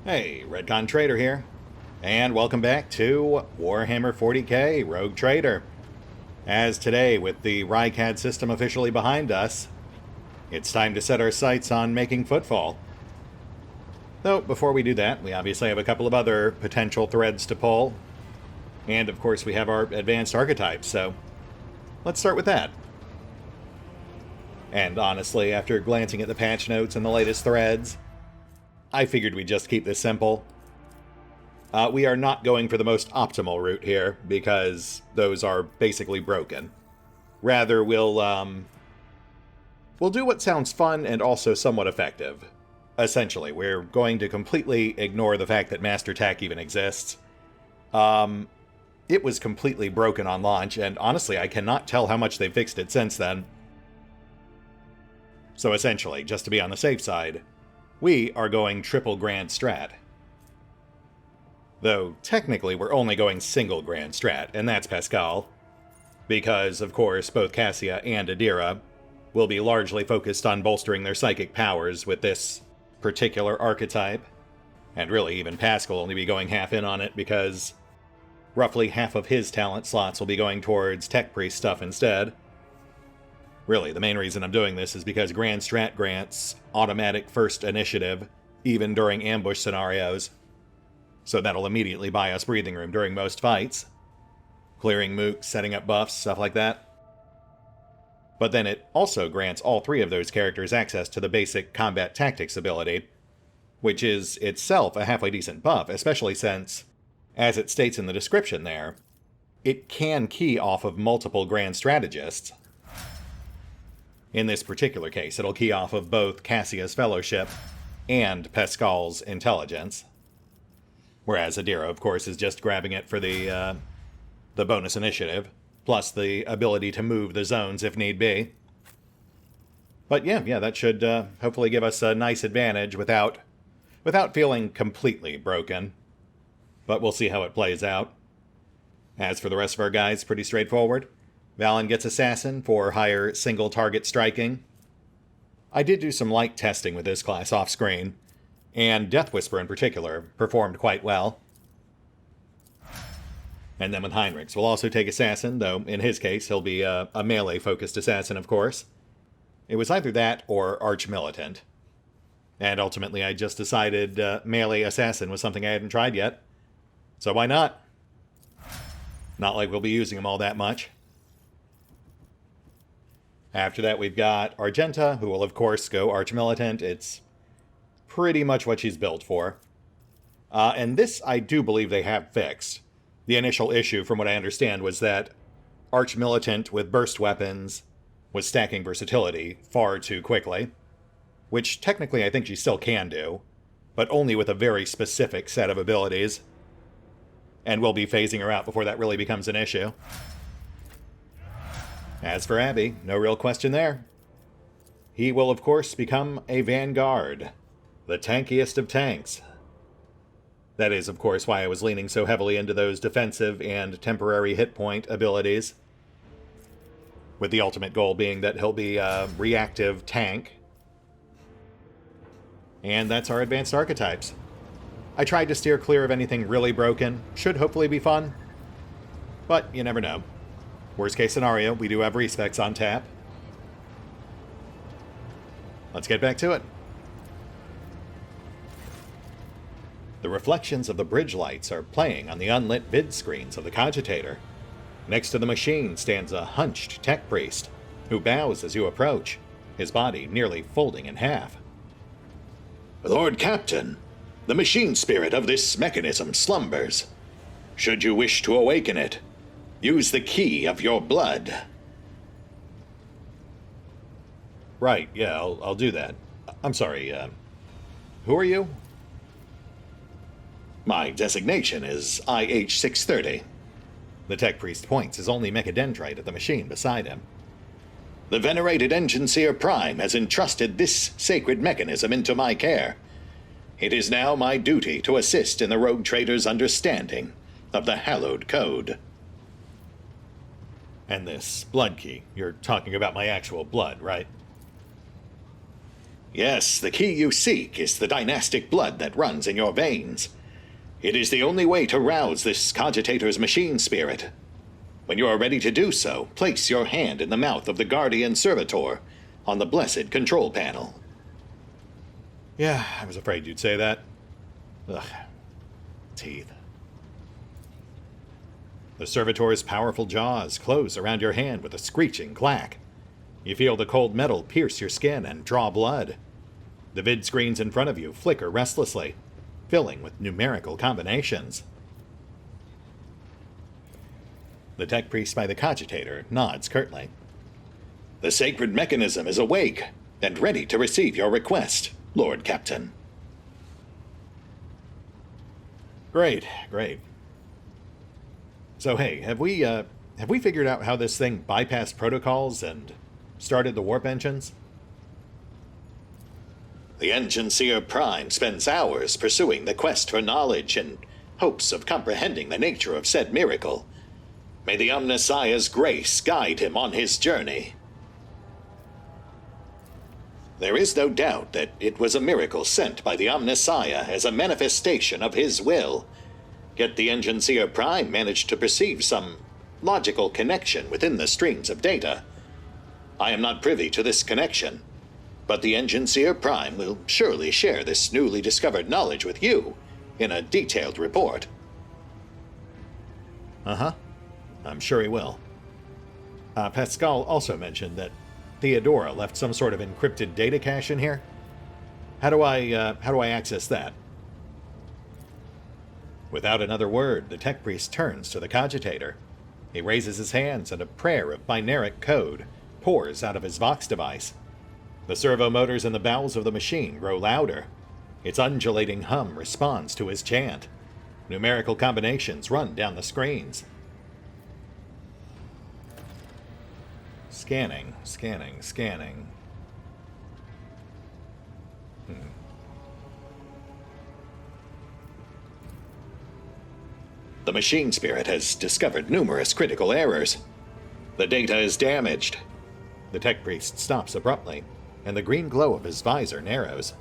Hey, RetconRaider here, and welcome back to Warhammer 40k Rogue Trader. As today, with the Rycad system officially behind us, it's time to set our sights on making footfall. Though, before we do that, we obviously have a couple of other potential threads to pull, and of course we have our advanced archetypes, so let's start with that. And honestly, after glancing at the patch notes and the latest threads, I figured we'd just keep this simple. We are not going for the most optimal route here, because those are basically broken. Rather, we'll do what sounds fun and also somewhat effective. Essentially, we're going to completely ignore the fact that Master Tack even exists. It was completely broken on launch, and honestly, I cannot tell how much they've fixed it since then. So essentially, just to be on the safe side, we are going triple Grand Strat. Though, technically, we're only going single Grand Strat, and that's Pascal. Because, of course, both Cassia and Adira will be largely focused on bolstering their psychic powers with this particular archetype. And really, even Pascal will only be going half in on it, because roughly half of his talent slots will be going towards Tech Priest stuff instead. Really, the main reason I'm doing this is because Grand Strat grants automatic first initiative, even during ambush scenarios. So that'll immediately buy us breathing room during most fights. Clearing mooks, setting up buffs, stuff like that. But then it also grants all three of those characters access to the basic combat tactics ability, which is itself a halfway decent buff, especially since, as it states in the description there, it can key off of multiple Grand Strategists. In this particular case, it'll key off of both Cassia's Fellowship and Pascal's Intelligence. Whereas Adira, of course, is just grabbing it for the bonus initiative, plus the ability to move the zones if need be. But yeah, that should hopefully give us a nice advantage without feeling completely broken. But we'll see how it plays out. As for the rest of our guys, pretty straightforward. Valen gets Assassin for higher single-target striking. I did do some light testing with this class off-screen, and Death Whisper in particular performed quite well. And then with Heinrichs, we'll also take Assassin, though in his case he'll be a melee-focused Assassin, of course. It was either that or Arch-Militant. And ultimately I just decided melee Assassin was something I hadn't tried yet. So why not? Not like we'll be using him all that much. After that, we've got Argenta, who will, of course, go Arch-Militant. It's pretty much what she's built for. And this, I do believe they have fixed. The initial issue, from what I understand, was that Arch-Militant with burst weapons was stacking versatility far too quickly. Which, technically, I think she still can do, but only with a very specific set of abilities. And we'll be phasing her out before that really becomes an issue. As for Abby, no real question there. He will, of course, become a Vanguard, the tankiest of tanks. That is, of course, why I was leaning so heavily into those defensive and temporary hit point abilities, with the ultimate goal being that he'll be a reactive tank. And that's our advanced archetypes. I tried to steer clear of anything really broken. Should hopefully be fun. But you never know. Worst case scenario, we do have respecs on tap. Let's get back to it. The reflections of the bridge lights are playing on the unlit vid screens of the Cogitator. Next to the machine stands a hunched tech priest, who bows as you approach, his body nearly folding in half. Lord Captain, the machine spirit of this mechanism slumbers. Should you wish to awaken it, use the key of your blood. Right, yeah, I'll do that. I'm sorry, who are you? My designation is IH-630. The tech priest points his only mechadendrite at the machine beside him. The venerated Enginseer Prime has entrusted this sacred mechanism into my care. It is now my duty to assist in the Rogue Trader's understanding of the hallowed code. And this blood key, you're talking about my actual blood, right? Yes, the key you seek is the dynastic blood that runs in your veins. It is the only way to rouse this cogitator's machine spirit. When you are ready to do so, place your hand in the mouth of the Guardian Servitor on the blessed control panel. Yeah, I was afraid you'd say that. Ugh. Teeth. The Servitor's powerful jaws close around your hand with a screeching clack. You feel the cold metal pierce your skin and draw blood. The vid screens in front of you flicker restlessly, filling with numerical combinations. The tech priest by the cogitator nods curtly. The sacred mechanism is awake and ready to receive your request, Lord Captain. Great, great. So hey, have we figured out how this thing bypassed protocols and started the warp engines? The Enginseer Prime spends hours pursuing the quest for knowledge in hopes of comprehending the nature of said miracle. May the Omnissiah's grace guide him on his journey. There is no doubt that it was a miracle sent by the Omnissiah as a manifestation of his will. Yet the Enginseer Prime managed to perceive some logical connection within the streams of data. I am not privy to this connection, but the Enginseer Prime will surely share this newly discovered knowledge with you in a detailed report. Uh-huh. I'm sure he will. Pascal also mentioned that Theodora left some sort of encrypted data cache in here. How do I access that? Without another word, the tech priest turns to the cogitator. He raises his hands and a prayer of binaric code pours out of his Vox device. The servo motors in the bowels of the machine grow louder. Its undulating hum responds to his chant. Numerical combinations run down the screens. Scanning, scanning, scanning. The machine spirit has discovered numerous critical errors. The data is damaged. The tech priest stops abruptly, and the green glow of his visor narrows.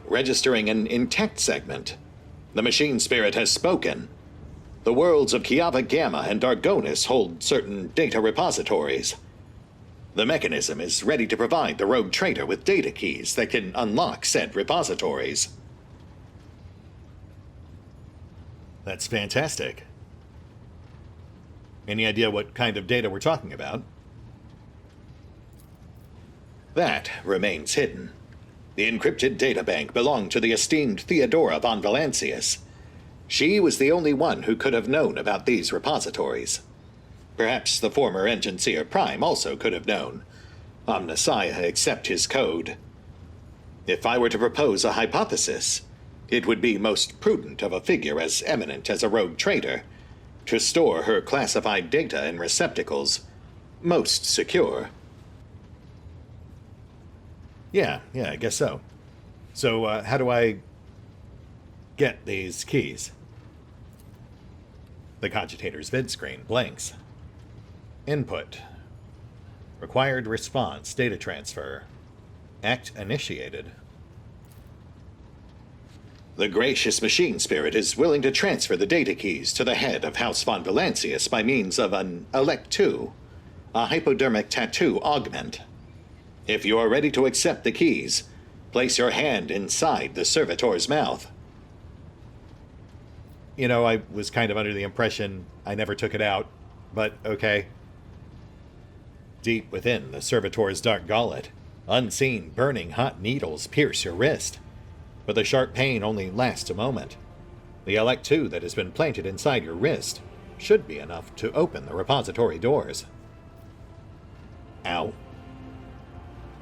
Registering an intact segment, the machine spirit has spoken. The worlds of Kiava Gamma and Argonis hold certain data repositories. The mechanism is ready to provide the rogue trader with data keys that can unlock said repositories. That's fantastic. Any idea what kind of data we're talking about? That remains hidden. The encrypted databank belonged to the esteemed Theodora von Valancius. She was the only one who could have known about these repositories. Perhaps the former Enginseer Prime also could have known. Omnissiah accept his code. If I were to propose a hypothesis, it would be most prudent of a figure as eminent as a rogue trader to store her classified data in receptacles most secure. Yeah, I guess so. So, how do I get these keys? The cogitator's vid screen blinks. Input. Required response data transfer. Act initiated. The gracious machine spirit is willing to transfer the data keys to the head of House von Valancius by means of an Elect-2, a hypodermic tattoo augment. If you are ready to accept the keys, place your hand inside the servitor's mouth. You know, I was kind of under the impression I never took it out, but okay. Deep within the servitor's dark gullet, unseen, burning hot needles pierce your wrist. But the sharp pain only lasts a moment. The Elect-2 that has been planted inside your wrist should be enough to open the repository doors. Ow.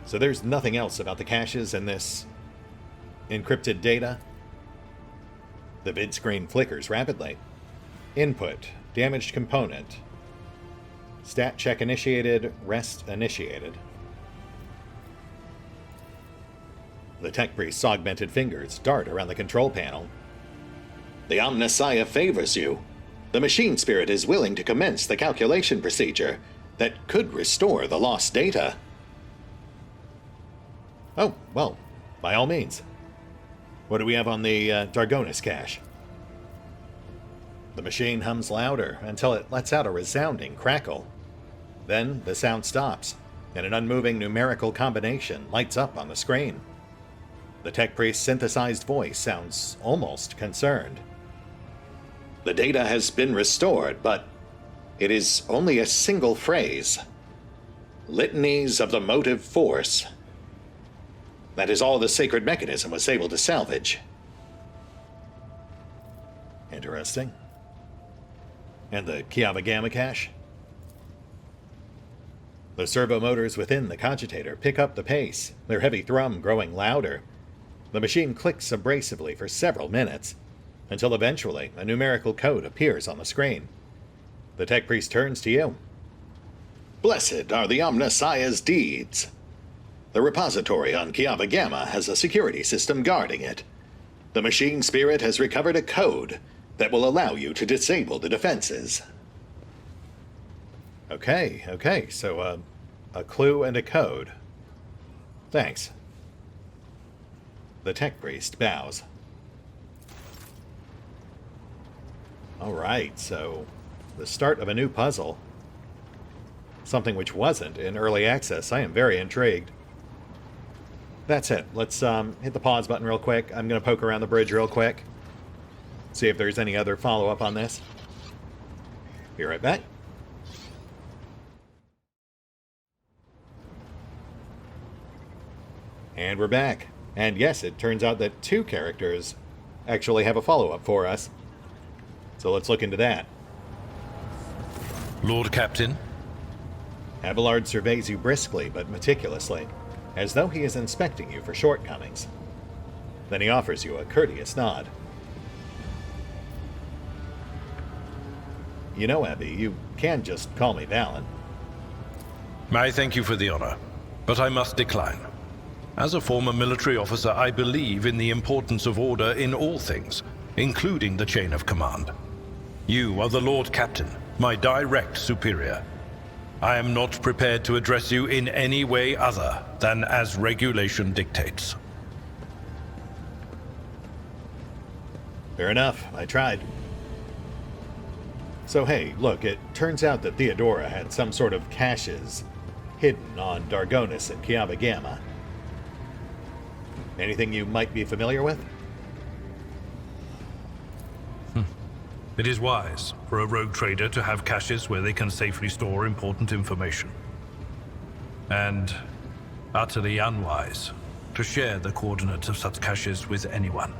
So there's nothing else about the caches in this encrypted data? The vid screen flickers rapidly. Input. Damaged component. Stat check initiated. Rest initiated. The tech priest's augmented fingers dart around the control panel. The Omnissiah favors you. The machine spirit is willing to commence the calculation procedure that could restore the lost data. Oh, well, by all means. What do we have on the Dargonis cache? The machine hums louder until it lets out a resounding crackle. Then the sound stops, and an unmoving numerical combination lights up on the screen. The tech priest's synthesized voice sounds almost concerned. The data has been restored, but it is only a single phrase. Litanies of the motive force. That is all the sacred mechanism was able to salvage. Interesting. And the Kiava Gamma cache? The servo motors within the cogitator pick up the pace, their heavy thrum growing louder. The machine clicks abrasively for several minutes, until eventually a numerical code appears on the screen. The tech priest turns to you. Blessed are the Omnissiah's deeds. The repository on Kiava Gamma has a security system guarding it. The machine spirit has recovered a code that will allow you to disable the defenses. Okay, so a clue and a code. Thanks. The tech priest bows. Alright, so the start of a new puzzle. Something which wasn't in early access. I am very intrigued. That's it. Let's hit the pause button real quick. I'm going to poke around the bridge real quick. See if there's any other follow-up on this. Be right back. And we're back. And yes, it turns out that 2 characters actually have a follow-up for us. So let's look into that. Lord Captain? Abelard surveys you briskly but meticulously, as though he is inspecting you for shortcomings. Then he offers you a courteous nod. You know, Abby, you can just call me Valen. I thank you for the honor, but I must decline. As a former military officer, I believe in the importance of order in all things, including the chain of command. You are the Lord Captain, my direct superior. I am not prepared to address you in any way other than as regulation dictates. Fair enough, I tried. So hey, look, it turns out that Theodora had some sort of caches hidden on Dargonis and Kiava Gamma. Anything you might be familiar with? It is wise for a rogue trader to have caches where they can safely store important information. And utterly unwise to share the coordinates of such caches with anyone.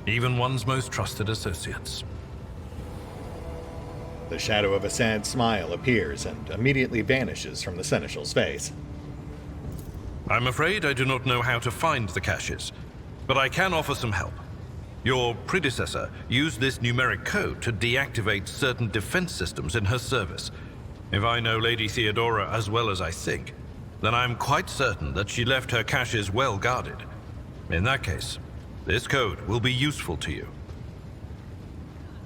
Even one's most trusted associates. The shadow of a sad smile appears and immediately vanishes from the Seneschal's face. I'm afraid I do not know how to find the caches, but I can offer some help. Your predecessor used this numeric code to deactivate certain defense systems in her service. If I know Lady Theodora as well as I think, then I'm quite certain that she left her caches well guarded. In that case, this code will be useful to you.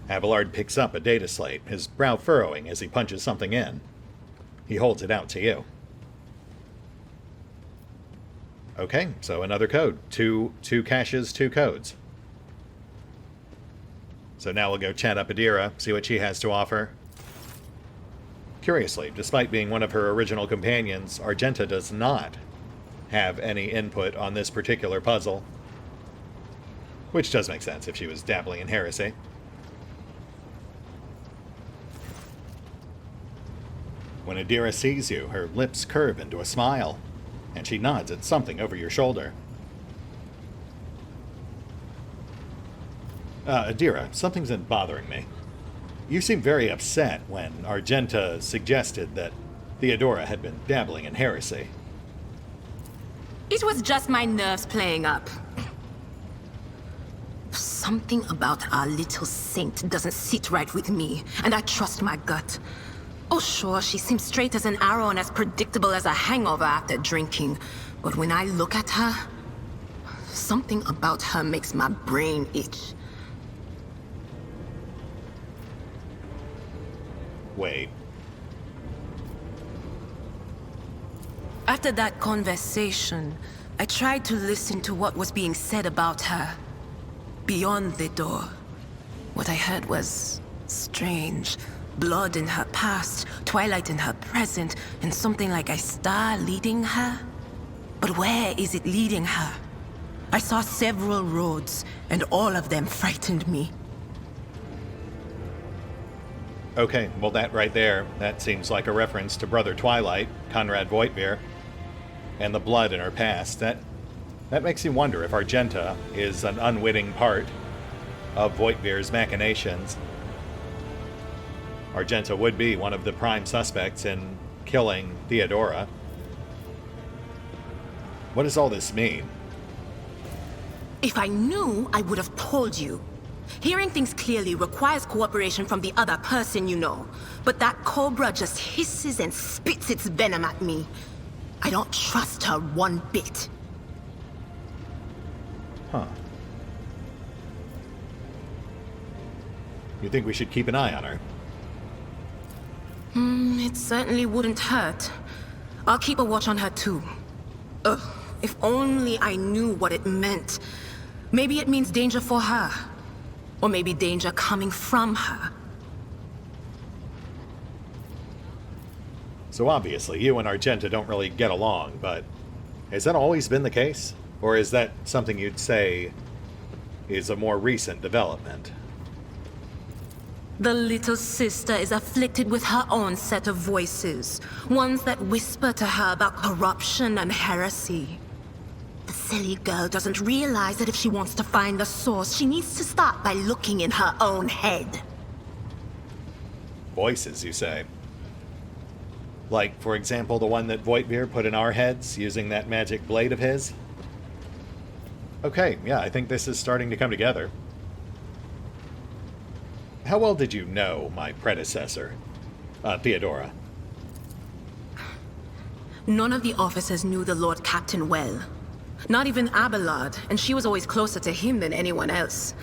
Abelard picks up a data slate, his brow furrowing as he punches something in. He holds it out to you. Okay, so another code. Two caches, 2 codes. So now we'll go chat up Adira, see what she has to offer. Curiously, despite being one of her original companions, Argenta does not have any input on this particular puzzle. Which does make sense if she was dabbling in heresy. When Adira sees you, her lips curve into a smile, and she nods at something over your shoulder. Adira, something's been bothering me. You seemed very upset when Argenta suggested that Theodora had been dabbling in heresy. It was just my nerves playing up. Something about our little saint doesn't sit right with me, and I trust my gut. Oh sure, she seems straight as an arrow and as predictable as a hangover after drinking. But when I look at her, something about her makes my brain itch. Wait. After that conversation, I tried to listen to what was being said about her. Beyond the door. What I heard was strange. Blood in her past, twilight in her present, and something like a star leading her. But where is it leading her? I saw several roads, and all of them frightened me. Okay, well that right there, that seems like a reference to Brother Twilight, Conrad Voigtveer, and the blood in her past. That makes you wonder if Argenta is an unwitting part of Voigtveer's machinations. Argenta would be one of the prime suspects in killing Theodora. What does all this mean? If I knew, I would have told you. Hearing things clearly requires cooperation from the other person, you know. But that cobra just hisses and spits its venom at me. I don't trust her one bit. Huh. You think we should keep an eye on her? It certainly wouldn't hurt. I'll keep a watch on her too. Ugh, if only I knew what it meant. Maybe it means danger for her. Or maybe danger coming from her. So obviously, you and Argenta don't really get along, but has that always been the case? Or is that something you'd say is a more recent development? The little sister is afflicted with her own set of voices. Ones that whisper to her about corruption and heresy. The silly girl doesn't realize that if she wants to find the source, she needs to start by looking in her own head. Voices, you say? Like, for example, the one that Voigtveer put in our heads using that magic blade of his? Okay, yeah, I think this is starting to come together. How well did you know my predecessor, Theodora? None of the officers knew the Lord Captain well. Not even Abelard, and she was always closer to him than anyone else.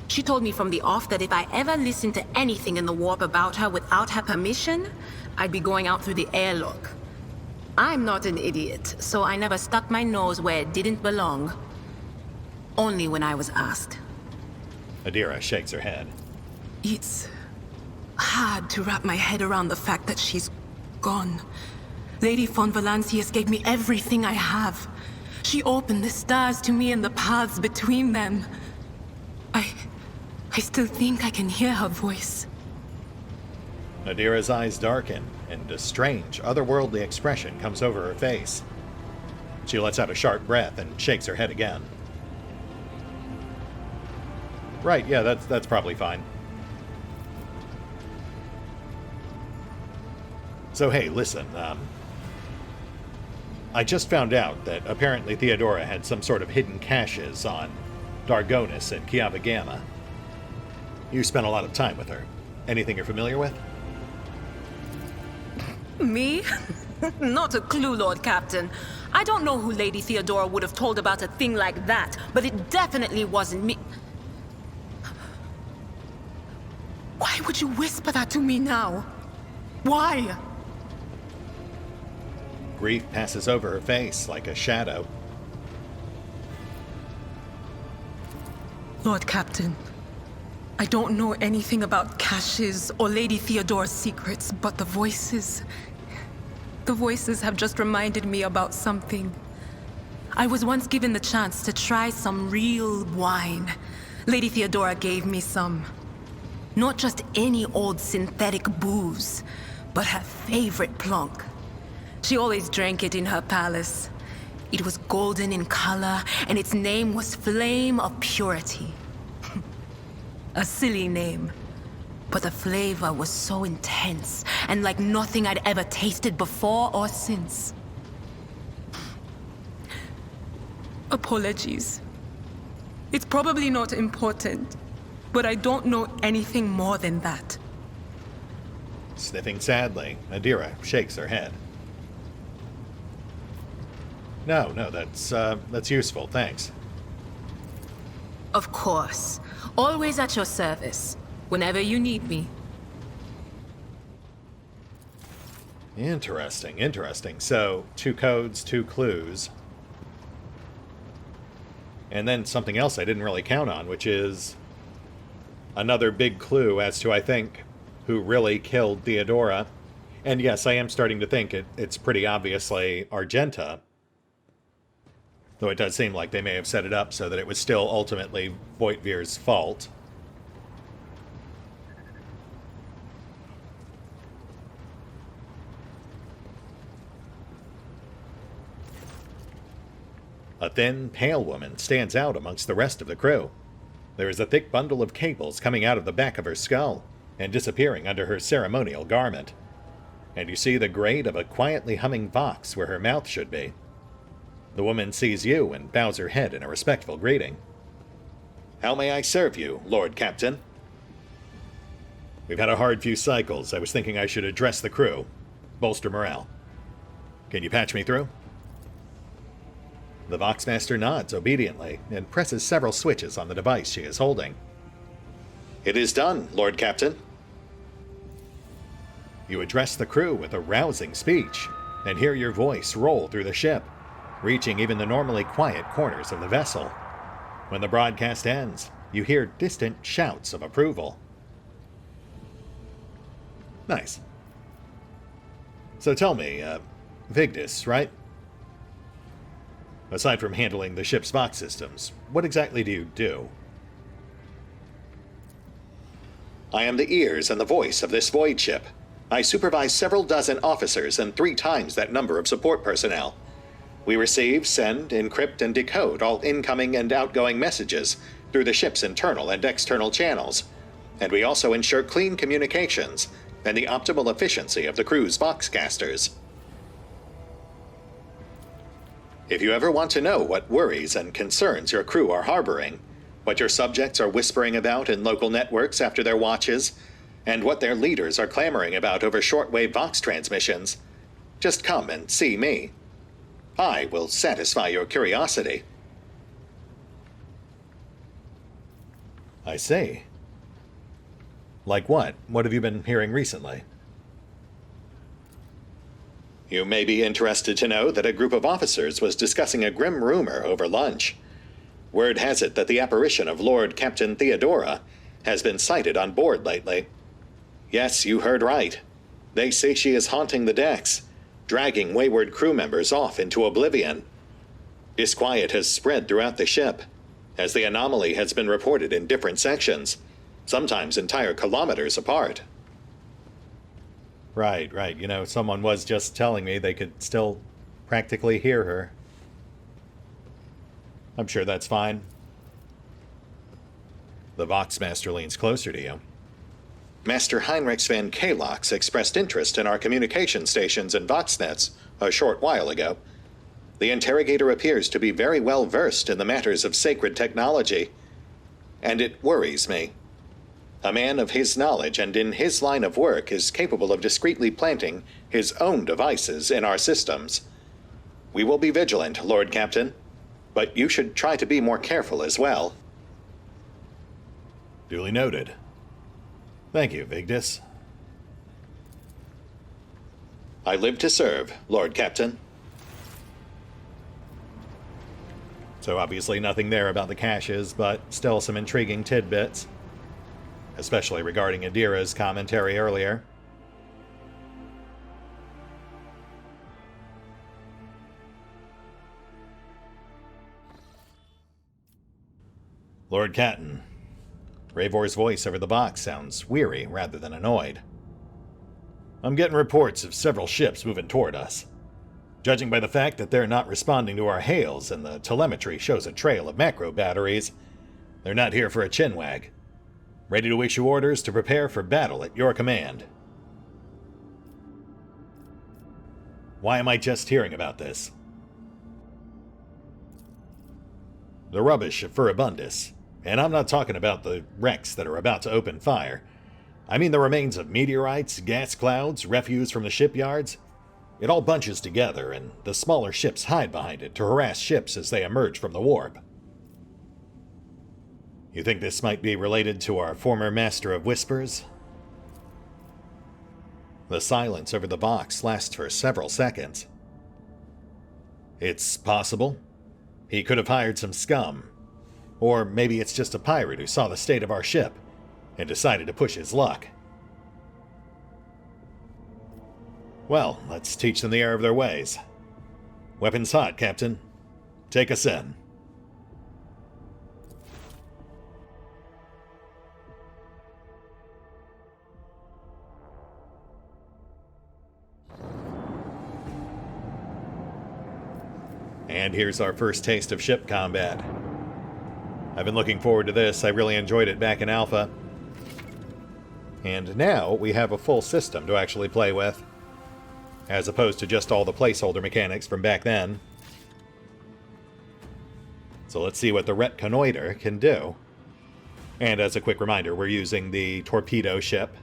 She told me from the off that if I ever listened to anything in the warp about her without her permission, I'd be going out through the airlock. I'm not an idiot, so I never stuck my nose where it didn't belong. Only when I was asked. Adira shakes her head. It's hard to wrap my head around the fact that she's gone. Lady von Valancius gave me everything I have. She opened the stars to me and the paths between them. I still think I can hear her voice. Adira's eyes darken, and a strange, otherworldly expression comes over her face. She lets out a sharp breath and shakes her head again. Right, yeah, that's probably fine. So hey, listen, I just found out that apparently Theodora had some sort of hidden caches on Dargonis and Kiava Gamma. You spent a lot of time with her. Anything you're familiar with? Me? Not a clue, Lord Captain. I don't know who Lady Theodora would have told about a thing like that, but it definitely wasn't me. Why would you whisper that to me now? Why? Grief passes over her face like a shadow. Lord Captain, I don't know anything about caches or Lady Theodora's secrets, but the voices have just reminded me about something. I was once given the chance to try some real wine. Lady Theodora gave me some. Not just any old synthetic booze, but her favorite plonk. She always drank it in her palace. It was golden in color, and its name was Flame of Purity. A silly name, but the flavor was so intense, and like nothing I'd ever tasted before or since. Apologies. It's probably not important, but I don't know anything more than that. Sniffing sadly, Adira shakes her head. No, that's useful, thanks. Of course. Always at your service, whenever you need me. Interesting. So, 2 codes, 2 clues. And then something else I didn't really count on, which is another big clue as to, I think, who really killed Theodora. And yes, I am starting to think it's pretty obviously Argenta. Though it does seem like they may have set it up so that it was still ultimately Voigtvir's fault. A thin, pale woman stands out amongst the rest of the crew. There is a thick bundle of cables coming out of the back of her skull and disappearing under her ceremonial garment. And you see the grade of a quietly humming vox where her mouth should be. The woman sees you and bows her head in a respectful greeting. How may I serve you, Lord Captain? We've had a hard few cycles. I was thinking I should address the crew. Bolster morale. Can you patch me through? The Voxmaster nods obediently and presses several switches on the device she is holding. It is done, Lord Captain. You address the crew with a rousing speech and hear your voice roll through the ship, reaching even the normally quiet corners of the vessel. When the broadcast ends, you hear distant shouts of approval. Nice. So tell me, Vigdis, right? Aside from handling the ship's Vox systems, what exactly do you do? I am the ears and the voice of this void ship. I supervise several dozen officers and 3 times that number of support personnel. We receive, send, encrypt, and decode all incoming and outgoing messages through the ship's internal and external channels, and we also ensure clean communications and the optimal efficiency of the crew's Voxcasters. If you ever want to know what worries and concerns your crew are harboring, what your subjects are whispering about in local networks after their watches, and what their leaders are clamoring about over shortwave Vox transmissions, just come and see me. I will satisfy your curiosity. I see. Like what? What have you been hearing recently? You may be interested to know that a group of officers was discussing a grim rumor over lunch. Word has it that the apparition of Lord Captain Theodora has been sighted on board lately. Yes, you heard right. They say she is haunting the decks, dragging wayward crew members off into oblivion. Disquiet has spread throughout the ship, as the anomaly has been reported in different sections, sometimes entire kilometers apart. Right. You know, someone was just telling me they could still practically hear her. I'm sure that's fine. The Voxmaster leans closer to you. Master Heinrich van Kalox expressed interest in our communication stations and Voxnets a short while ago. The interrogator appears to be very well versed in the matters of sacred technology, and it worries me. A man of his knowledge and in his line of work is capable of discreetly planting his own devices in our systems. We will be vigilant, Lord Captain, but you should try to be more careful as well. Duly noted. Thank you, Vigdis. I live to serve, Lord Captain. So obviously nothing there about the caches, but still some intriguing tidbits. Especially regarding Adira's commentary earlier. Lord Catton. Ravor's voice over the box sounds weary rather than annoyed. I'm getting reports of several ships moving toward us. Judging by the fact that they're not responding to our hails and the telemetry shows a trail of macro batteries, they're not here for a chinwag. Ready to issue orders to prepare for battle at your command. Why am I just hearing about this? The rubbish of Furibundus, and I'm not talking about the wrecks that are about to open fire. I mean the remains of meteorites, gas clouds, refuse from the shipyards. It all bunches together, and the smaller ships hide behind it to harass ships as they emerge from the warp. You think this might be related to our former Master of Whispers? The silence over the box lasts for several seconds. It's possible. He could have hired some scum, Or maybe it's just a pirate who saw the state of our ship and decided to push his luck. Well, let's teach them the error of their ways. Weapons hot, Captain. Take us in. And here's our first taste of ship combat. I've been looking forward to this. I really enjoyed it back in Alpha. And now we have a full system to actually play with, as opposed to just all the placeholder mechanics from back then. So let's see what the RetconRaider can do. And as a quick reminder, we're using the torpedo ship,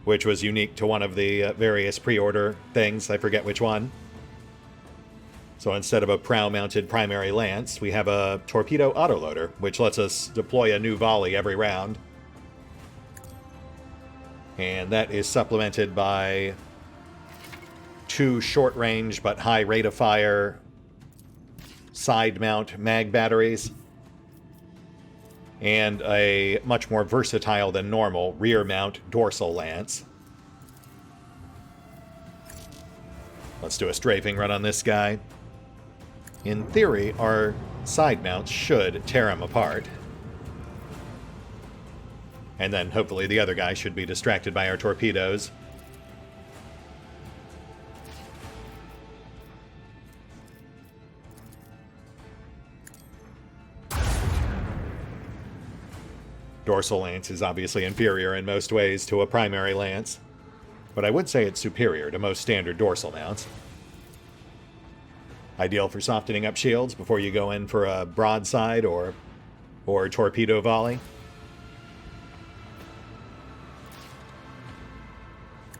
which was unique to one of the various pre-order things. I forget which one. So instead of a prow-mounted primary lance, we have a torpedo autoloader, which lets us deploy a new volley every round. And that is supplemented by 2 short-range but high rate of fire side-mount mag batteries, and a much more versatile than normal rear-mount dorsal lance. Let's do a strafing run on this guy. In theory, our side mounts should tear him apart. And then hopefully the other guy should be distracted by our torpedoes. Dorsal lance is obviously inferior in most ways to a primary lance, but I would say it's superior to most standard dorsal mounts. Ideal for softening up shields before you go in for a broadside or torpedo volley.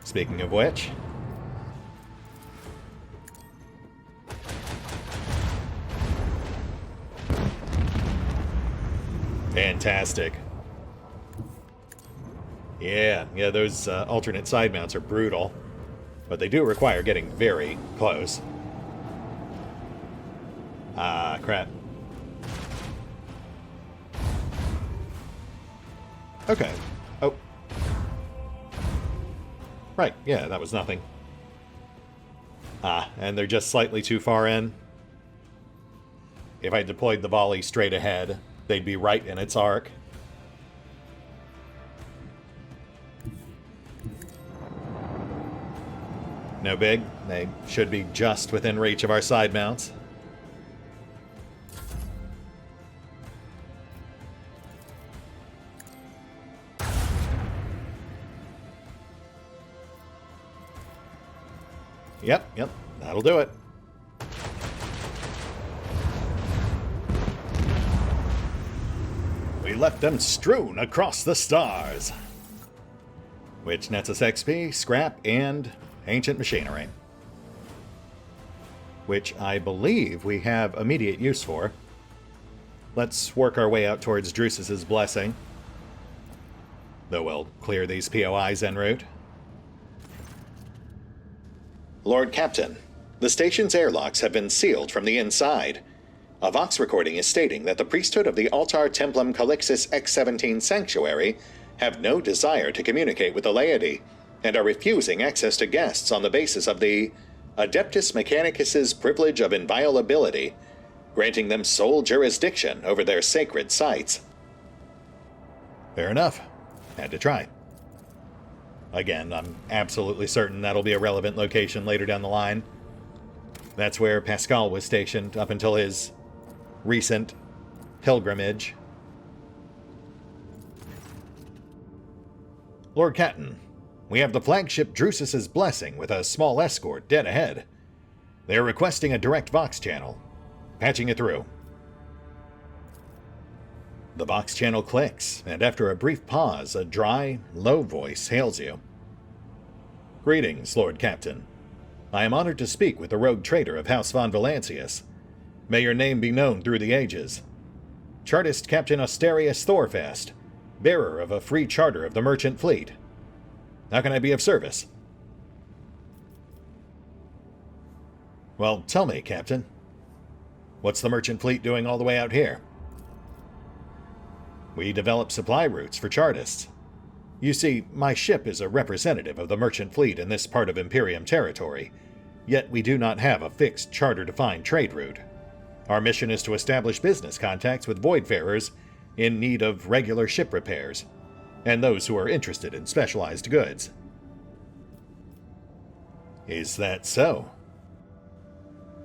Speaking of which, fantastic. Yeah, those alternate side mounts are brutal, but they do require getting very close. Ah, crap. Okay. Oh. Right, yeah, that was nothing. Ah, and they're just slightly too far in. If I deployed the volley straight ahead, they'd be right in its arc. No big. They should be just within reach of our side mounts. Yep, that'll do it. We left them strewn across the stars, which nets us XP, scrap, and ancient machinery, which I believe we have immediate use for. Let's work our way out towards Drusus's blessing, though we'll clear these POIs en route. Lord Captain, the station's airlocks have been sealed from the inside. A Vox recording is stating that the priesthood of the Altar Templum Calixis X-17 Sanctuary have no desire to communicate with the laity, and are refusing access to guests on the basis of the Adeptus Mechanicus's privilege of inviolability, granting them sole jurisdiction over their sacred sites. Fair enough. Had to try. Again, I'm absolutely certain that'll be a relevant location later down the line. That's where Pascal was stationed up until his recent pilgrimage. Lord Captain, we have the flagship Drusus's blessing with a small escort dead ahead. They're requesting a direct Vox channel. Patching it through. The Vox channel clicks, and after a brief pause, a dry, low voice hails you. Greetings, Lord Captain. I am honored to speak with the rogue trader of House von Valancius. May your name be known through the ages. Chartist Captain Asterius Thorfast, bearer of a free charter of the merchant fleet. How can I be of service? Well, tell me, Captain. What's the merchant fleet doing all the way out here? We develop supply routes for Chartists. You see, my ship is a representative of the merchant fleet in this part of Imperium territory, yet we do not have a fixed charter-defined trade route. Our mission is to establish business contacts with voidfarers in need of regular ship repairs, and those who are interested in specialized goods. Is that so?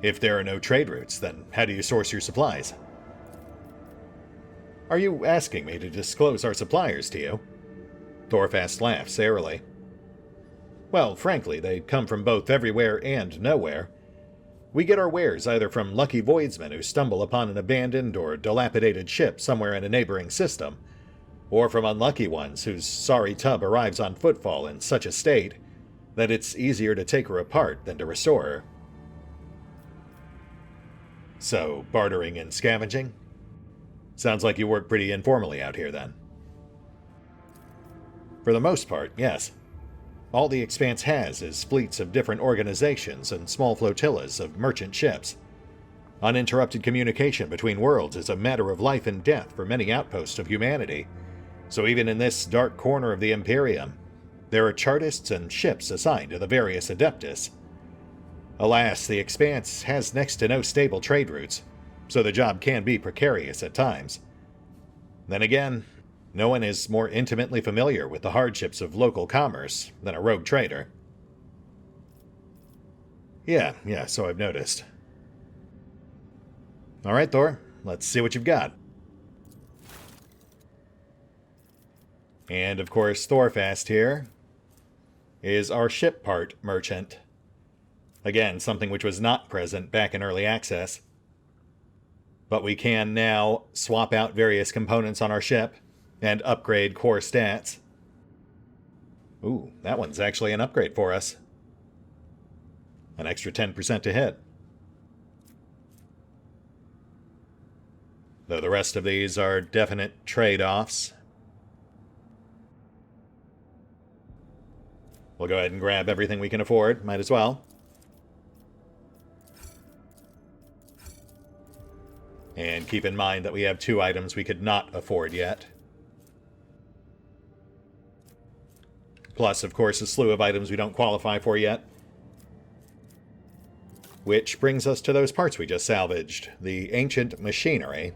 If there are no trade routes, then how do you source your supplies? Are you asking me to disclose our suppliers to you? Thorfast laughs airily. Well, frankly, they come from both everywhere and nowhere. We get our wares either from lucky voidsmen who stumble upon an abandoned or dilapidated ship somewhere in a neighboring system, or from unlucky ones whose sorry tub arrives on footfall in such a state that it's easier to take her apart than to restore her. So, bartering and scavenging? Sounds like you work pretty informally out here, then. For the most part, yes. All the Expanse has is fleets of different organizations and small flotillas of merchant ships. Uninterrupted communication between worlds is a matter of life and death for many outposts of humanity, so even in this dark corner of the Imperium, there are Chartists and ships assigned to the various Adeptus. Alas, the Expanse has next to no stable trade routes, so the job can be precarious at times. Then again, no one is more intimately familiar with the hardships of local commerce than a rogue trader. Yeah, so I've noticed. Alright, Thor, let's see what you've got. And of course, Thorfast here is our ship part merchant. Again, something which was not present back in early access. But we can now swap out various components on our ship and upgrade core stats. Ooh, that one's actually an upgrade for us. An extra 10% to hit. Though the rest of these are definite trade-offs. We'll go ahead and grab everything we can afford, might as well. And keep in mind that we have 2 items we could not afford yet. Plus, of course, a slew of items we don't qualify for yet. Which brings us to those parts we just salvaged. The ancient machinery.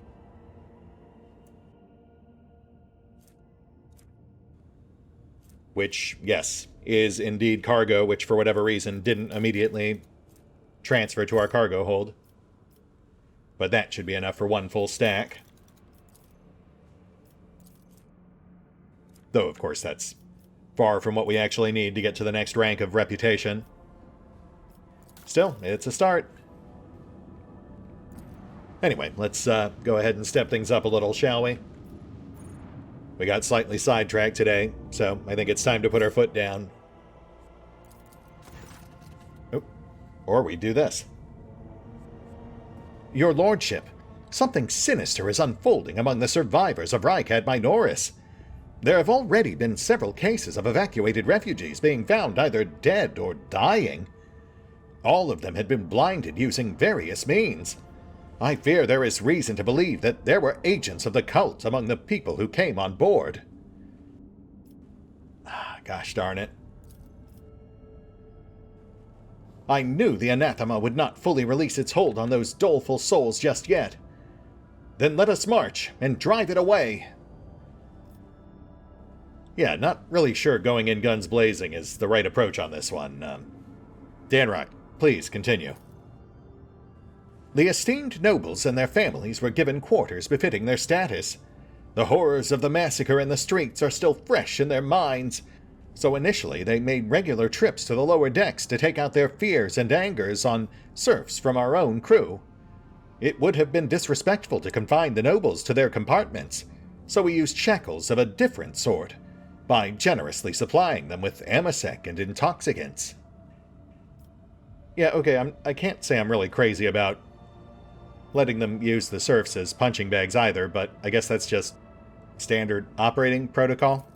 Which, yes, is indeed cargo, which for whatever reason didn't immediately transfer to our cargo hold. But that should be enough for 1 full stack. Though, of course, that's far from what we actually need to get to the next rank of reputation. Still, it's a start. Anyway, let's go ahead and step things up a little, shall we? We got slightly sidetracked today, so I think it's time to put our foot down. Oh, or we do this. Your Lordship, something sinister is unfolding among the survivors of Rykad Minoris. There have already been several cases of evacuated refugees being found either dead or dying. All of them had been blinded using various means. I fear there is reason to believe that there were agents of the cult among the people who came on board. Gosh darn it. I knew the anathema would not fully release its hold on those doleful souls just yet. Then let us march and drive it away. Yeah, not really sure going in guns blazing is the right approach on this one. Danrock, please continue. The esteemed nobles and their families were given quarters befitting their status. The horrors of the massacre in the streets are still fresh in their minds, so initially they made regular trips to the lower decks to take out their fears and angers on serfs from our own crew. It would have been disrespectful to confine the nobles to their compartments, so we used shackles of a different sort, by generously supplying them with amasec and intoxicants. Yeah, okay, I can't say I'm really crazy about letting them use the serfs as punching bags either, but I guess that's just standard operating protocol.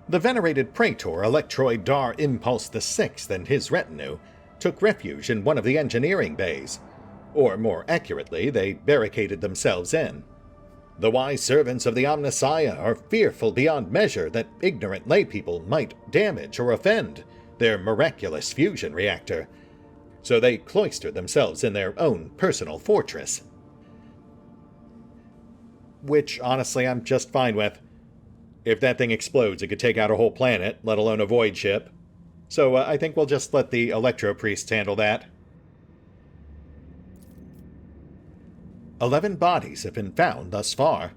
The venerated Praetor Electroid Dar Impulse VI and his retinue took refuge in one of the engineering bays, or more accurately, they barricaded themselves in. The wise servants of the Omnissiah are fearful beyond measure that ignorant laypeople might damage or offend their miraculous fusion reactor, so they cloister themselves in their own personal fortress. Which, honestly, I'm just fine with. If that thing explodes, it could take out a whole planet, let alone a void ship. So I think we'll just let the Electro-Priests handle that. 11 bodies have been found thus far.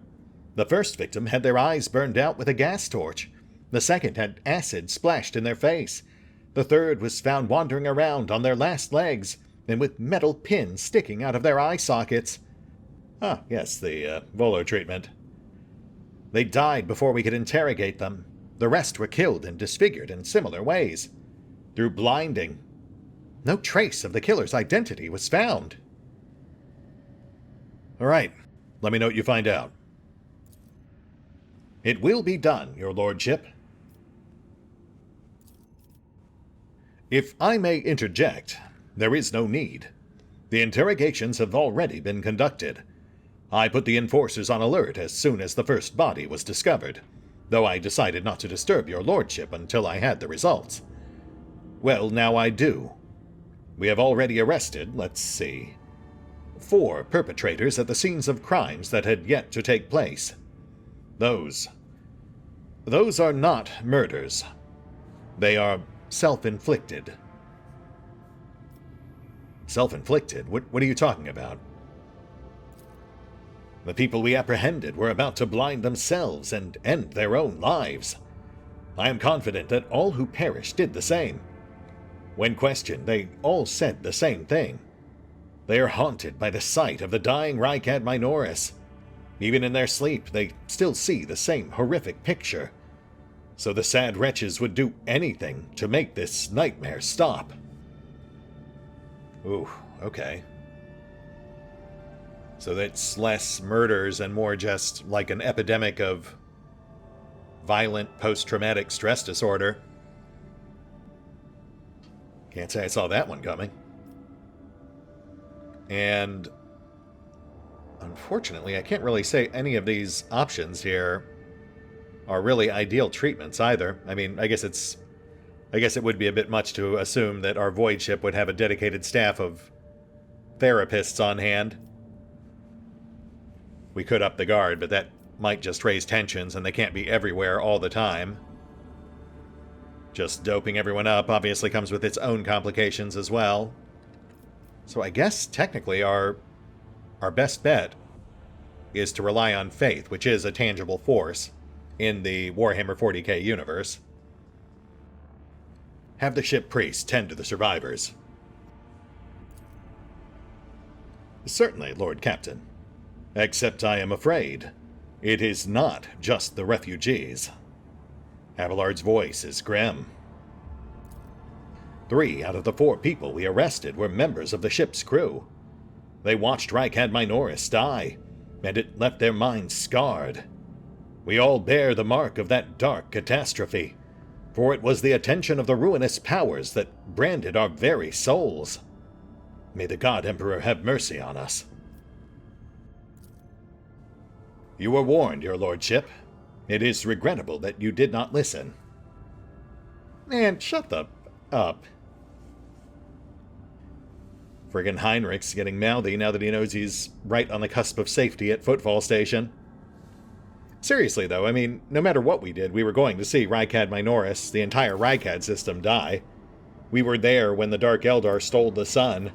The first victim had their eyes burned out with a gas torch. The second had acid splashed in their face. The third was found wandering around on their last legs, and with metal pins sticking out of their eye sockets. Ah, yes, the Volo treatment. They died before we could interrogate them. The rest were killed and disfigured in similar ways. Through blinding. No trace of the killer's identity was found. All right, let me know what you find out. It will be done, your lordship. If I may interject, there is no need. The interrogations have already been conducted. I put the enforcers on alert as soon as the first body was discovered, though I decided not to disturb your lordship until I had the results. Well, now I do. We have already arrested, let's see, 4 perpetrators at the scenes of crimes that had yet to take place. Those are not murders. They are self-inflicted. Self-inflicted? What are you talking about? The people we apprehended were about to blind themselves and end their own lives. I am confident that all who perished did the same. When questioned, they all said the same thing. They are haunted by the sight of the dying Rykad Minoris. Even in their sleep, they still see the same horrific picture. So the sad wretches would do anything to make this nightmare stop. Ooh, okay. So that's less murders and more just like an epidemic of violent post-traumatic stress disorder. Can't say I saw that one coming. And unfortunately, I can't really say any of these options here are really ideal treatments either. I mean, I guess it would be a bit much to assume that our void ship would have a dedicated staff of therapists on hand. We could up the guard, but that might just raise tensions, and they can't be everywhere all the time. Just doping everyone up obviously comes with its own complications as well. So I guess technically our best bet is to rely on faith, which is a tangible force in the Warhammer 40k universe. Have the ship priest tend to the survivors. Certainly, Lord Captain. Except I am afraid it is not just the refugees. Abelard's voice is grim. 3 out of the 4 people we arrested were members of the ship's crew. They watched Rykad Minoris die, and it left their minds scarred. We all bear the mark of that dark catastrophe, for it was the attention of the ruinous powers that branded our very souls. May the God Emperor have mercy on us. You were warned, your lordship. It is regrettable that you did not listen. Man, shut the up. Friggin' Heinrich's getting mouthy now that he knows he's right on the cusp of safety at Footfall Station. Seriously, though, I mean, no matter what we did, we were going to see Rykad Minoris, the entire Rykad system, die. We were there when the Dark Eldar stole the sun.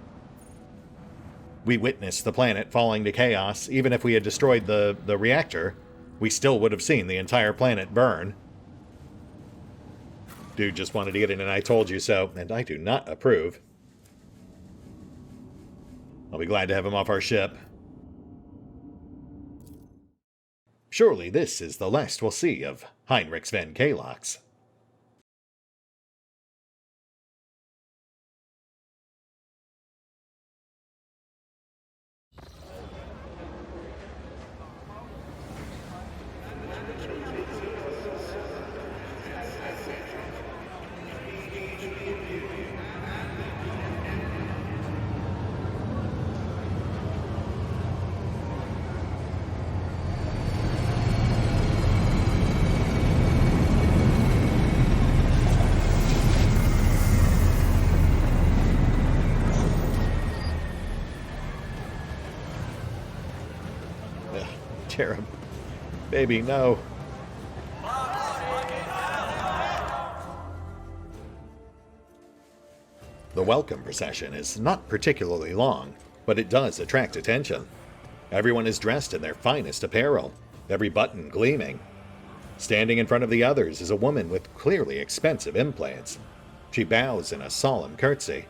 We witnessed the planet falling to chaos. Even if we had destroyed the reactor, we still would have seen the entire planet burn. Dude just wanted to get in an I told you so, and I do not approve. I'll be glad to have him off our ship. Surely this is the last we'll see of Heinrich Sven Kalox. cherub. Baby, no. The welcome procession is not particularly long, but it does attract attention. Everyone is dressed in their finest apparel, every button gleaming. Standing in front of the others is a woman with clearly expensive implants. She bows in a solemn curtsy.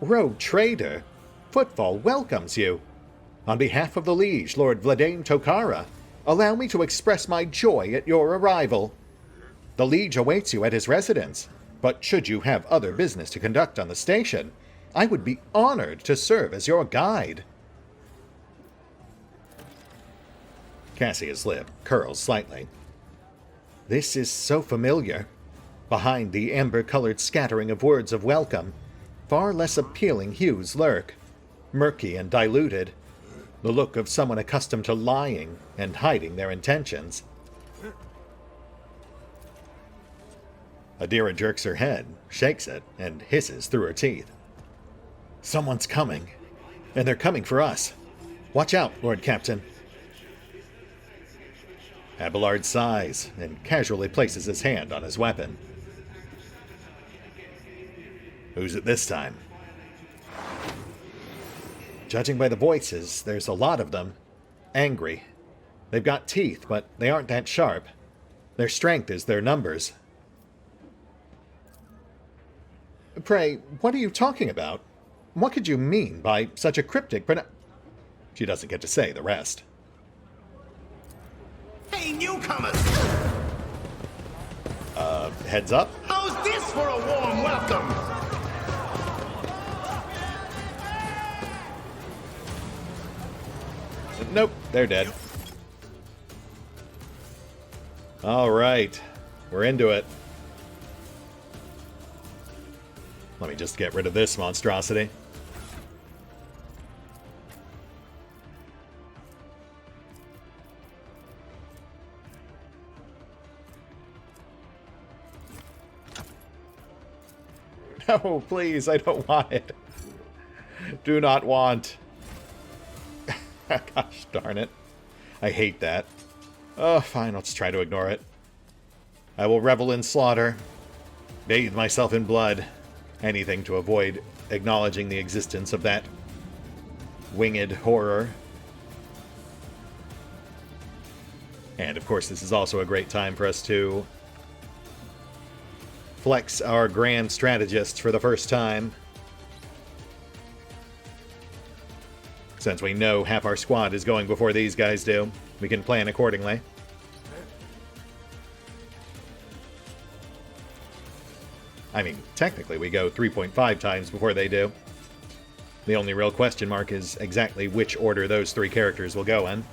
Rogue Trader, Footfall welcomes you. On behalf of the Liege, Lord Vladain Tokara, allow me to express my joy at your arrival. The Liege awaits you at his residence, but should you have other business to conduct on the station, I would be honored to serve as your guide. Cassia's lip curls slightly. This is so familiar. Behind the amber-colored scattering of words of welcome, far less appealing hues lurk, murky and diluted, the look of someone accustomed to lying and hiding their intentions. Adira jerks her head, shakes it, and hisses through her teeth. Someone's coming, and they're coming for us. Watch out, Lord Captain. Abelard sighs and casually places his hand on his weapon. Who's it this time? Judging by the voices, there's a lot of them. Angry. They've got teeth, but they aren't that sharp. Their strength is their numbers. Pray, what are you talking about? What could you mean by such a cryptic She doesn't get to say the rest. Hey, newcomers! Heads up? How's this for a warm welcome? Nope, they're dead. Alright, we're into it. Let me just get rid of this monstrosity. No, please, I don't want it. Do not want. Gosh darn it. I hate that. Oh, fine, I'll just try to ignore it. I will revel in slaughter, bathe myself in blood, anything to avoid acknowledging the existence of that winged horror. And of course, this is also a great time for us to flex our grand strategists for the first time. Since we know half our squad is going before these guys do, we can plan accordingly. I mean, technically we go 3.5 times before they do. The only real question mark is exactly which order those three characters will go in.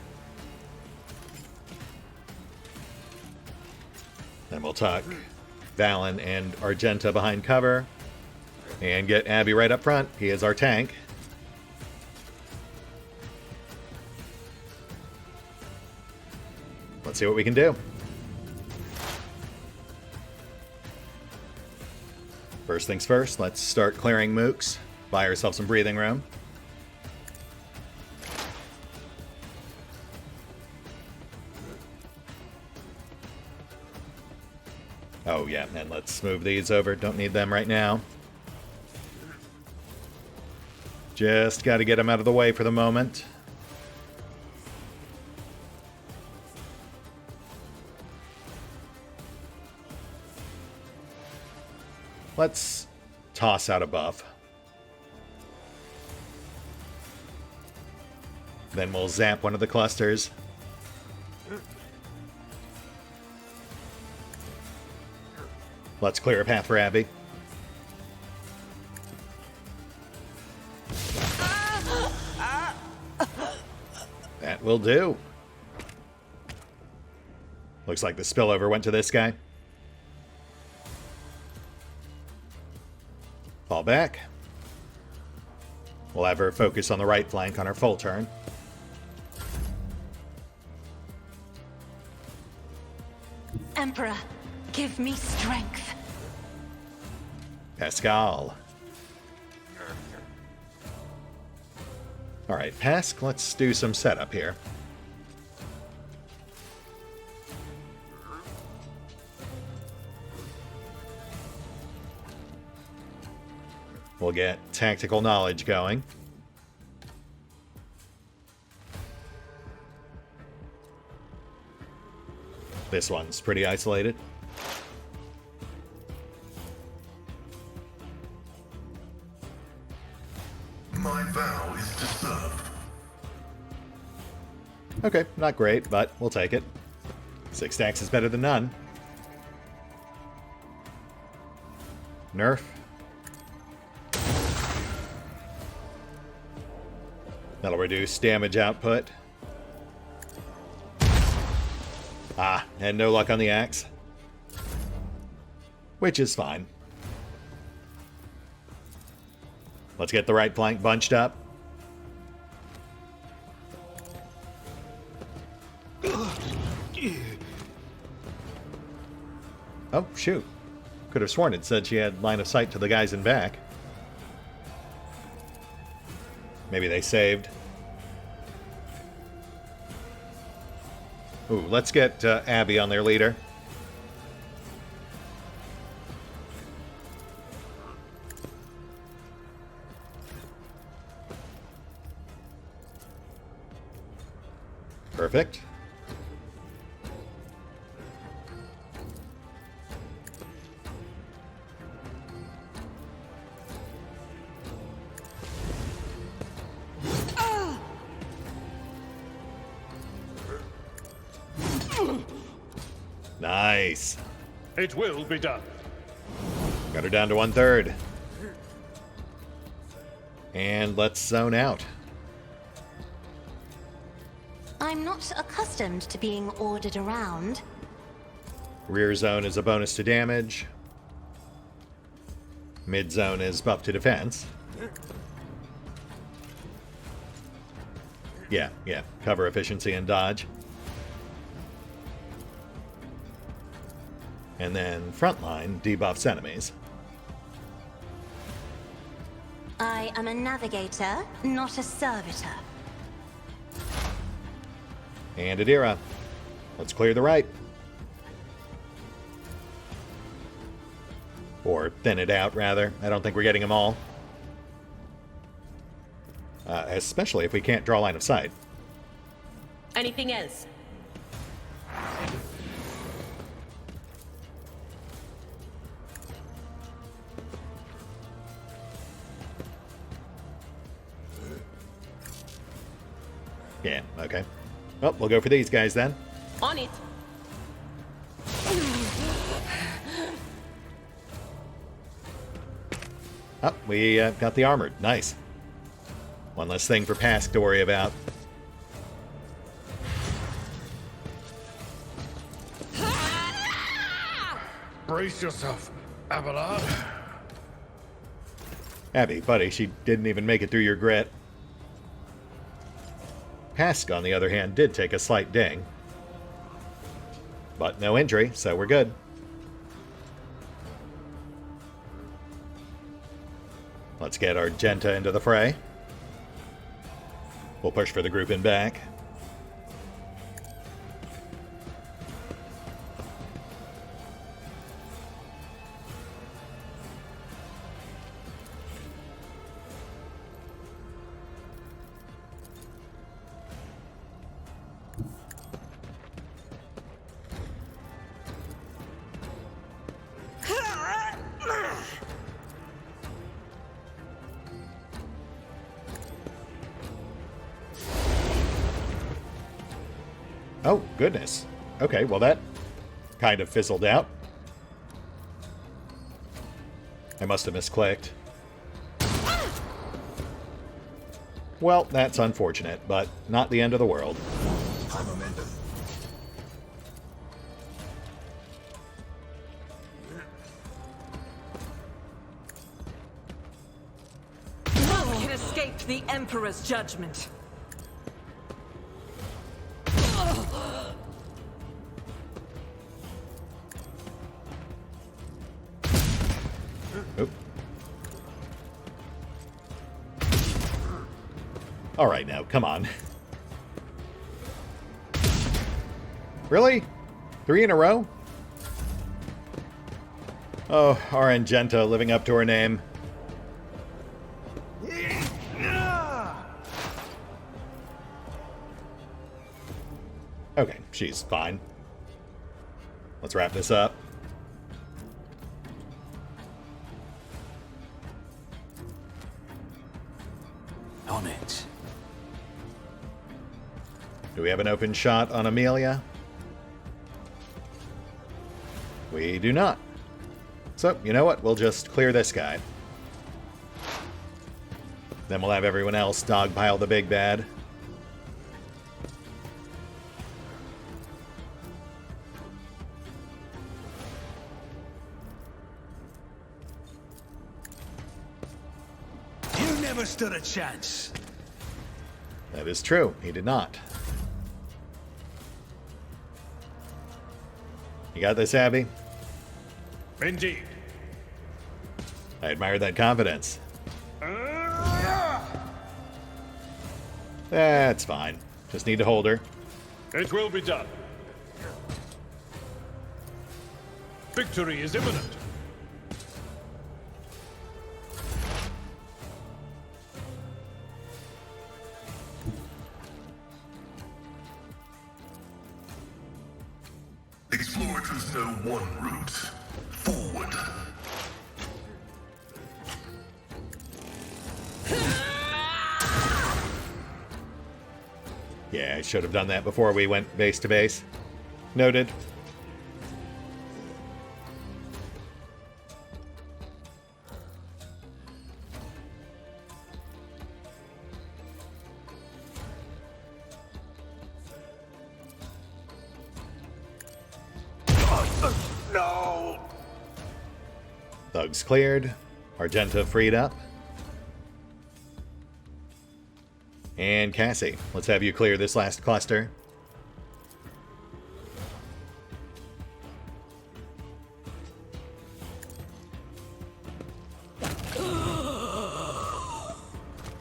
Then we'll tuck Valen and Argenta behind cover, and get Abby right up front. He is our tank. Let's see what we can do. First things first, let's start clearing mooks. Buy ourselves some breathing room. Oh yeah, and let's move these over. Don't need them right now. Just got to get them out of the way for the moment. Let's toss out a buff. Then we'll zap one of the clusters. Let's clear a path for Abby. That will do. Looks like the spillover went to this guy. Fall back. We'll have her focus on the right flank on our full turn. Emperor, give me strength. Pascal. Alright, Pask, let's do some setup here. We'll get tactical knowledge going. This one's pretty isolated. My vow is to serve. Okay, not great, but we'll take it. 6 stacks is better than none. Nerf. That'll reduce damage output. Ah, and no luck on the axe. Which is fine. Let's get the right flank bunched up. Oh, shoot. Could have sworn it said she had line of sight to the guys in back. Maybe they saved. Ooh, let's get Abby on their leader. Perfect. Nice. It will be done. Got her down to 1/3. And let's zone out. I'm not accustomed to being ordered around. Rear zone is a bonus to damage. Mid zone is buff to defense. Yeah. Cover efficiency and dodge. And then frontline debuffs enemies. I am a navigator, not a servitor. And Adira. Let's clear the right. Or thin it out, rather. I don't think we're getting them all. Especially if we can't draw line of sight. Anything else? Yeah, okay. Well, we'll go for these guys then. On it. Oh, we got the armored. Nice. One less thing for Pask to worry about. Brace yourself, Abelard. Abby, buddy, she didn't even make it through your grit. Pask, on the other hand, did take a slight ding. But no injury, so we're good. Let's get our Genta into the fray. We'll push for the group in back. Oh, goodness. Okay, well that kind of fizzled out. I must have misclicked. Well, that's unfortunate, but not the end of the world. None can escape the Emperor's judgment. Oop. All right, now, come on. Really? 3 in a row? Oh, our Genta living up to her name. Okay, she's fine. Let's wrap this up. On it. Do we have an open shot on Amelia? We do not. So, you know what? We'll just clear this guy. Then we'll have everyone else dogpile the big bad. You never stood a chance. That is true. He did not. You got this, Abby? Indeed. I admire that confidence. That's fine. Just need to hold her. It will be done. Victory is imminent. Explorers know one route. Forward. Yeah, I should have done that before we went base to base. Noted. No! Thugs cleared. Argenta freed up. And Cassie, let's have you clear this last cluster.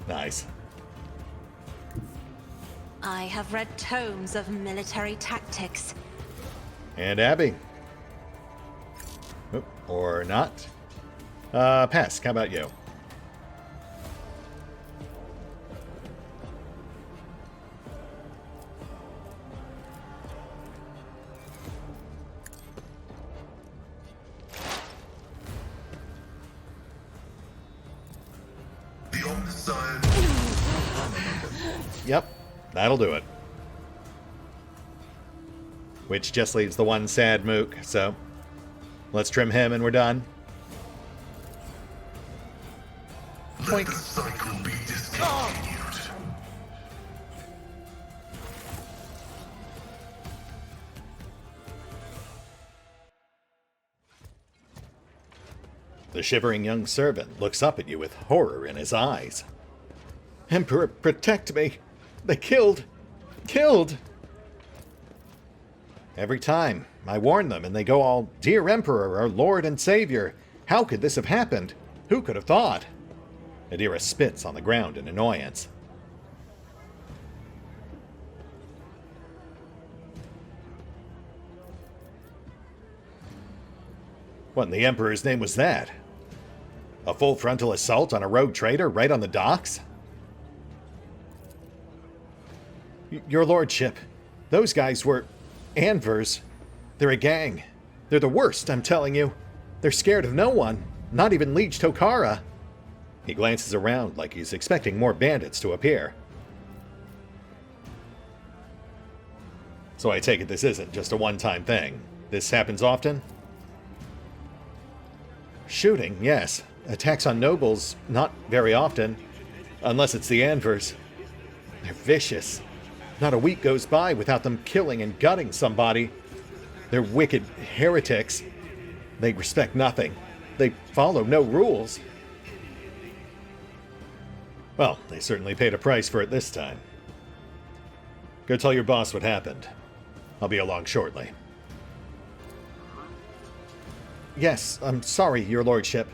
Nice. I have read tomes of military tactics. And Abby. Oop, or not. Pass, how about you? Yep, that'll do it. Which just leaves the one sad mook, so let's trim him and we're done. Let the cycle be discontinued. The shivering young servant looks up at you with horror in his eyes. Emperor, protect me! They killed! Every time, I warn them and they go all, Dear Emperor, our Lord and Savior, how could this have happened? Who could have thought? Adira spits on the ground in annoyance. What in the Emperor's name was that? A full frontal assault on a rogue trader right on the docks? Your Lordship, those guys were Anvers. They're a gang. They're the worst, I'm telling you. They're scared of no one, not even Liege Tokara. He glances around like he's expecting more bandits to appear. So I take it this isn't just a one-time thing. This happens often? Shooting, yes. Attacks on nobles, not very often. Unless it's the Anvers. They're vicious. Not a week goes by without them killing and gutting somebody. They're wicked heretics. They respect nothing. They follow no rules. Well, they certainly paid a price for it this time. Go tell your boss what happened. I'll be along shortly. Yes, I'm sorry, your lordship.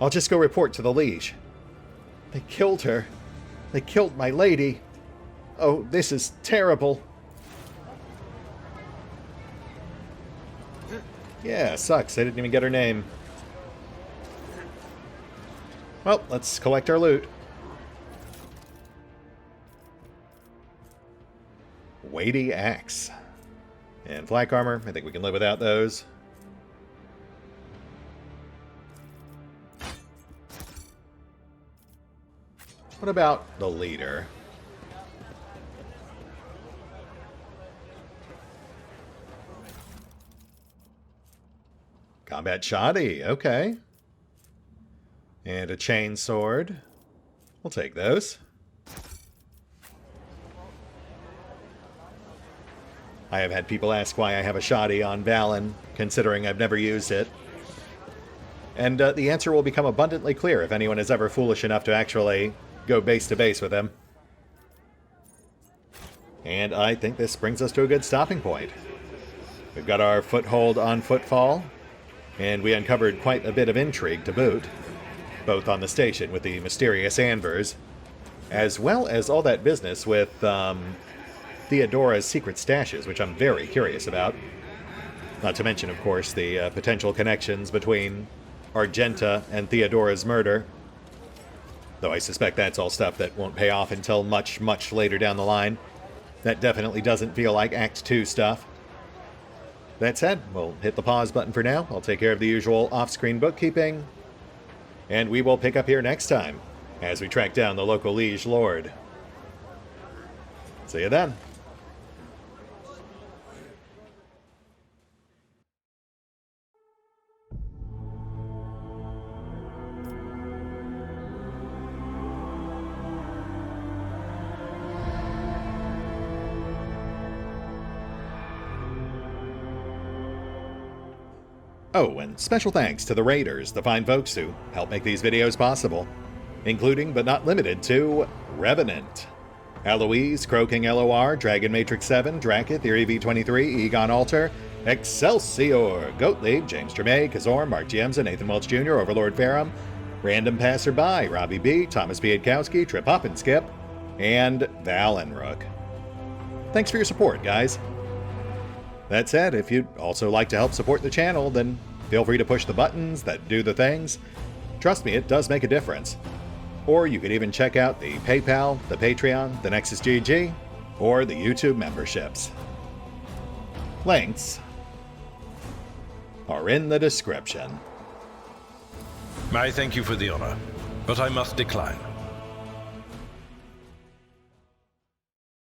I'll just go report to the liege. They killed her. They killed my lady. Oh, this is terrible. Yeah, sucks. They didn't even get her name. Well, let's collect our loot. weighty axe. And flak armor, I think we can live without those. What about the leader? Combat shoddy, okay. And a chain sword. We'll take those. I have had people ask why I have a shoddy on Valen, considering I've never used it. And the answer will become abundantly clear if anyone is ever foolish enough to actually go base to base with him. And I think this brings us to a good stopping point. We've got our foothold on Footfall, and we uncovered quite a bit of intrigue to boot, both on the station with the mysterious Anvers, as well as all that business with Theodora's secret stashes, which I'm very curious about. Not to mention, of course, the potential connections between Argenta and Theodora's murder. Though I suspect that's all stuff that won't pay off until much, much later down the line. That definitely doesn't feel like Act 2 stuff. That said, we'll hit the pause button for now. I'll take care of the usual off-screen bookkeeping. And we will pick up here next time, as we track down the local liege lord. See you then. Oh, and special thanks to the Raiders, the fine folks who help make these videos possible, including but not limited to Revenant, Alois, CrowkingLoR, Dragon Matrix 7, Drakiith, EV23, EgonAlter, Exsellsior, Gottlieb, James Trimmier, Kazorm, Mark Giemza, Nathan Welch Jr., OverlordPherom, RandomPassrby, RobbyB, Tomasz Piątkowski, Triphoppenskip, and Valinrook. Thanks for your support, guys. That said, if you'd also like to help support the channel, then feel free to push the buttons that do the things. Trust me, it does make a difference. Or you could even check out the PayPal, the Patreon, the Nexus GG, or the YouTube memberships. Links are in the description. I thank you for the honor, but I must decline.